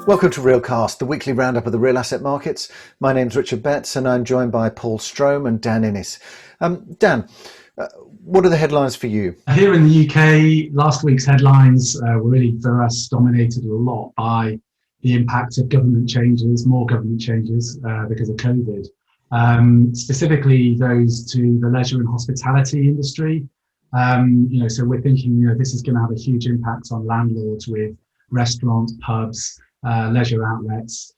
Welcome to RealCast, the weekly roundup of the real asset markets. My name's Richard Betts and I'm joined by Paul Strohm and Dan Innes. Dan, what are the headlines for you? Here in the UK, last week's headlines were really, for us, dominated a lot by the impact of government changes, more government changes because of COVID. Specifically those to the leisure and hospitality industry. So we're thinking, this is going to have a huge impact on landlords with restaurants, pubs, leisure outlets,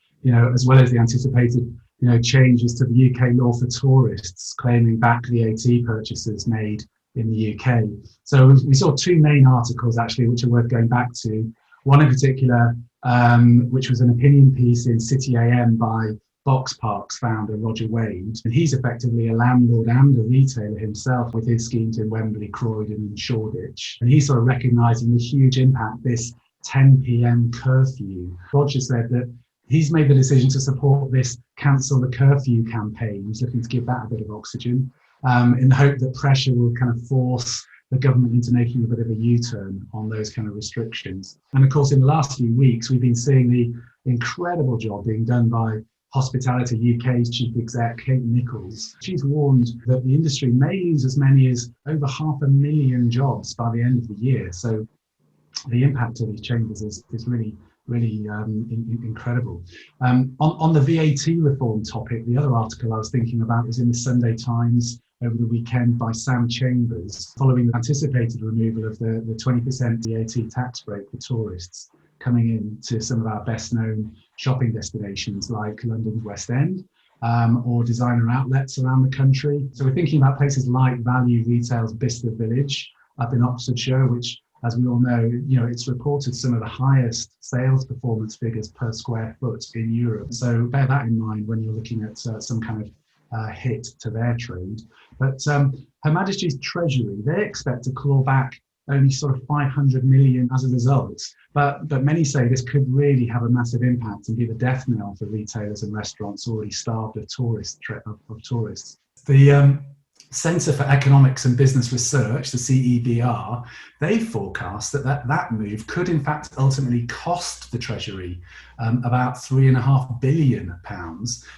as well as the anticipated, changes to the UK law for tourists, claiming back VAT purchases made in the UK. So we saw two main articles actually, which are worth going back to. One in particular, which was an opinion piece in City AM by Box Parks founder Roger Wade, and he's effectively a landlord and a retailer himself with his schemes in Wembley, Croydon and Shoreditch. And he's sort of recognising the huge impact this 10 p.m. curfew. Roger said that he's made the decision to support this cancel the curfew campaign. He's looking to give that a bit of oxygen in the hope that pressure will kind of force the government into making a bit of a U-turn on those kind of restrictions. And of course, in the last few weeks, we've been seeing the incredible job being done by Hospitality UK's chief exec, Kate Nichols. She's warned that the industry may lose as many as over 500,000 jobs by the end of the year. So the impact of these changes is really incredible. On the VAT reform topic, the other article I was thinking about was in the Sunday Times over the weekend by Sam Chambers, following the anticipated removal of the 20% VAT tax break for tourists coming in to some of our best known shopping destinations like London's West End or designer outlets around the country. So we're thinking about places like Value Retail's Bicester Village up in Oxfordshire, which, as we all know, it's reported some of the highest sales performance figures per square foot in Europe. So bear that in mind when you're looking at some kind of hit to their trade. But Her Majesty's Treasury, they expect to claw back only sort of 500 million as a result. But many say this could really have a massive impact and be the death knell for retailers and restaurants already starved of tourists. The Centre for Economics and Business Research, the CEBR, they forecast that move could in fact ultimately cost the Treasury about £3.5 billion,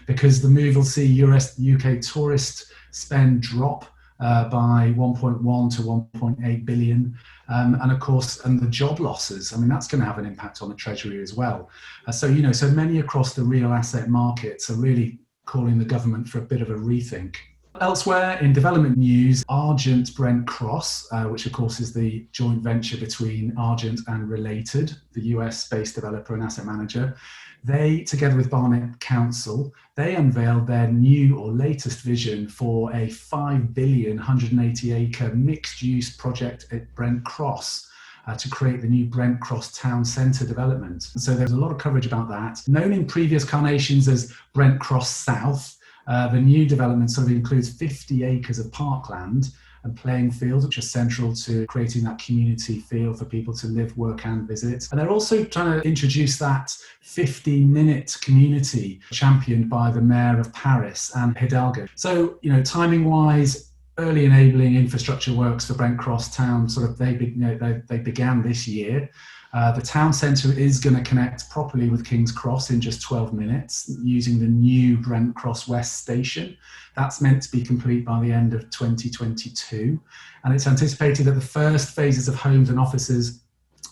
because the move will see UK tourist spend drop by 1.1 to 1.8 billion. And of course, and the job losses, that's going to have an impact on the Treasury as well. So many across the real asset markets are really calling the government for a bit of a rethink. Elsewhere in development news, Argent Brent Cross, which of course is the joint venture between Argent and Related, the US-based developer and asset manager, they, together with Barnet Council, they unveiled their new or latest vision for a 5 billion, 180-acre mixed-use project at Brent Cross to create the new Brent Cross Town Centre development. So there's a lot of coverage about that. Known in previous carnations as Brent Cross South, the new development sort of includes 50 acres of parkland and playing fields, which are central to creating that community feel for people to live, work and visit. And they're also trying to introduce that 50-minute community championed by the Mayor of Paris, Anne Hidalgo. So, timing-wise, early enabling infrastructure works for Brent Cross Town, they began this year. The town centre is going to connect properly with King's Cross in just 12 minutes using the new Brent Cross West station. That's meant to be complete by the end of 2022. And it's anticipated that the first phases of homes and offices,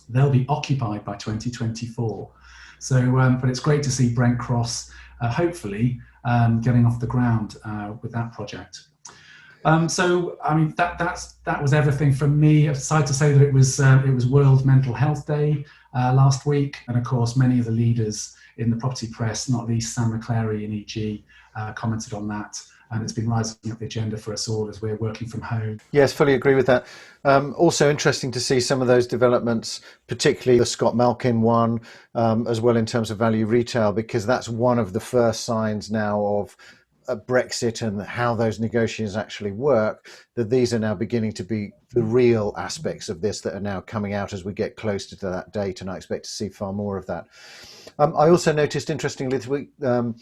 they'll be occupied by 2024. So, but it's great to see Brent Cross hopefully getting off the ground with that project. That was everything from me. Aside to say that it was World Mental Health Day last week, and of course many of the leaders in the property press, not least Sam McClary in EG, commented on that, and it's been rising up the agenda for us all as we're working from home. Yes, fully agree with that. Also interesting to see some of those developments, particularly the Scott Malkin one, as well in terms of Value Retail, because that's one of the first signs now of Brexit and how those negotiations actually work, that these are now beginning to be the real aspects of this that are now coming out as we get closer to that date, and I expect to see far more of that. I also noticed, interestingly, this week that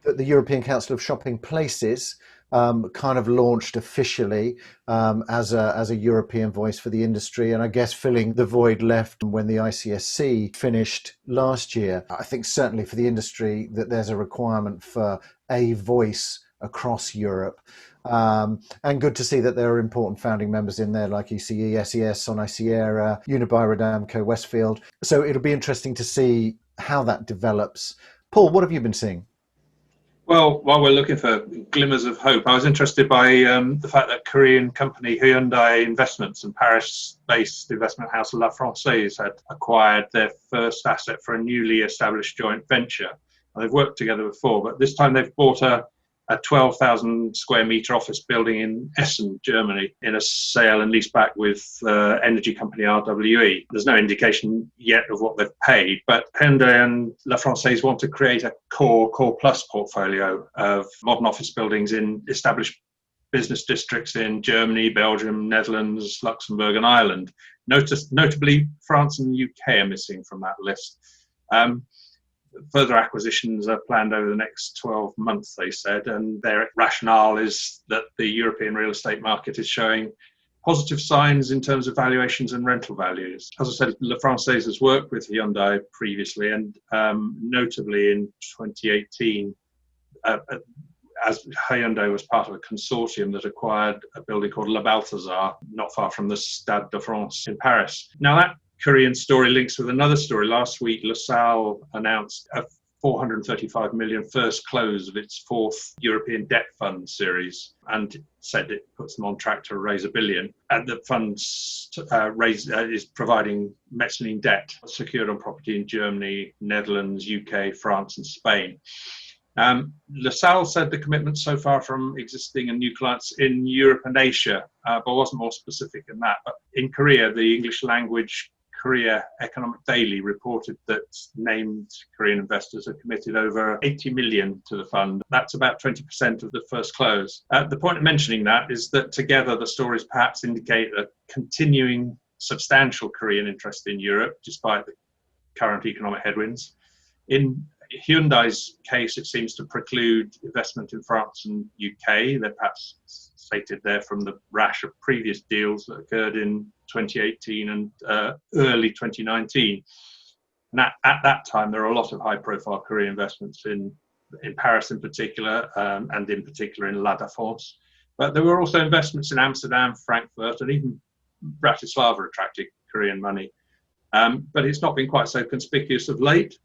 the European Council of Shopping Places kind of launched officially as a European voice for the industry, and I guess filling the void left when the ICSC finished last year. I think certainly for the industry that there's a requirement for a voice across Europe. And good to see that there are important founding members in there like ECE, SES, Sonae Sierra, Unibail Rodamco, Westfield. So it'll be interesting to see how that develops. Paul, what have you been seeing? Well, while we're looking for glimmers of hope, I was interested by the fact that Korean company Hyundai Investments and Paris-based investment house La Francaise had acquired their first asset for a newly established joint venture. And they've worked together before, but this time they've bought a 12,000 square metre office building in Essen, Germany, in a sale and lease back with energy company RWE. There's no indication yet of what they've paid, but Hyundai and La Francaise want to create a core plus portfolio of modern office buildings in established business districts in Germany, Belgium, Netherlands, Luxembourg and Ireland. Notably, France and the UK are missing from that list. Further acquisitions are planned over the next 12 months, they said, and their rationale is that the European real estate market is showing positive signs in terms of valuations and rental values. As I said, La Francaise has worked with Hyundai previously, and notably in 2018, as Hyundai was part of a consortium that acquired a building called Le Balthazar, not far from the Stade de France in Paris. Now that Korean story links with another story. Last week, LaSalle announced a 435 million first close of its fourth European debt fund series and said it puts them on track to raise $1 billion. And the funds is providing mezzanine debt secured on property in Germany, Netherlands, UK, France and Spain. LaSalle said the commitment so far from existing and new clients in Europe and Asia, but wasn't more specific than that. But in Korea, the English language Korea Economic Daily reported that named Korean investors have committed over 80 million to the fund. That's about 20% of the first close. The point of mentioning that is that together the stories perhaps indicate a continuing substantial Korean interest in Europe, despite the current economic headwinds. In Hyundai's case, it seems to preclude investment in France and UK. They're perhaps slated there from the rash of previous deals that occurred in 2018 and early 2019. And at that time, there were a lot of high-profile Korean investments in Paris in particular, and in particular in La Défense. But there were also investments in Amsterdam, Frankfurt, and even Bratislava attracted Korean money. But it's not been quite so conspicuous of late.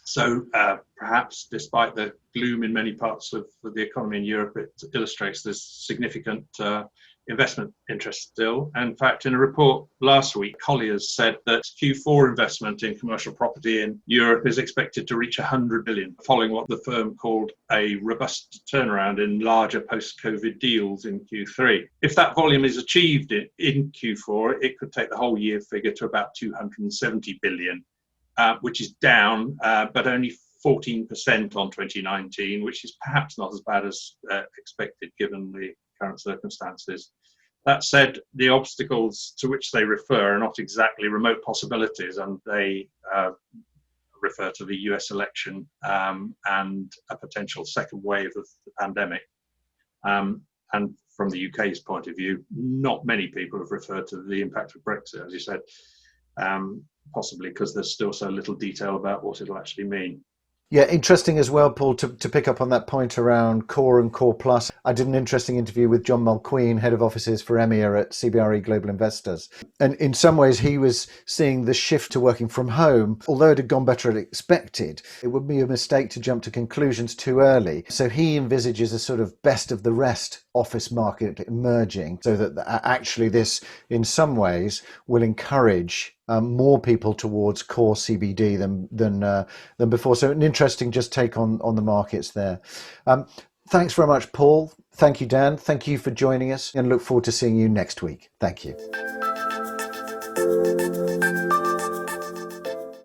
So perhaps despite the gloom in many parts of the economy in Europe, it illustrates this significant investment interest still. In fact, in a report last week, Colliers said that Q4 investment in commercial property in Europe is expected to reach 100 billion, following what the firm called a robust turnaround in larger post-COVID deals in Q3. If that volume is achieved in Q4, it could take the whole year figure to about 270 billion. Which is down, but only 14% on 2019, which is perhaps not as bad as expected given the current circumstances. That said, the obstacles to which they refer are not exactly remote possibilities, and they refer to the US election and a potential second wave of the pandemic. And from the UK's point of view, not many people have referred to the impact of Brexit, as you said. Possibly because there's still so little detail about what it'll actually mean. Yeah, interesting as well, Paul, to pick up on that point around core and core plus. I did an interesting interview with John Mulqueen, head of offices for EMEA at CBRE Global Investors. And in some ways, he was seeing the shift to working from home. Although it had gone better than expected, it would be a mistake to jump to conclusions too early. So he envisages a sort of best of the rest office market emerging, so that actually this, in some ways, will encourage more people towards core CBD than before. So an interesting just take on the markets there. Thanks very much, Paul. Thank you, Dan. Thank you for joining us, and look forward to seeing you next week. Thank you.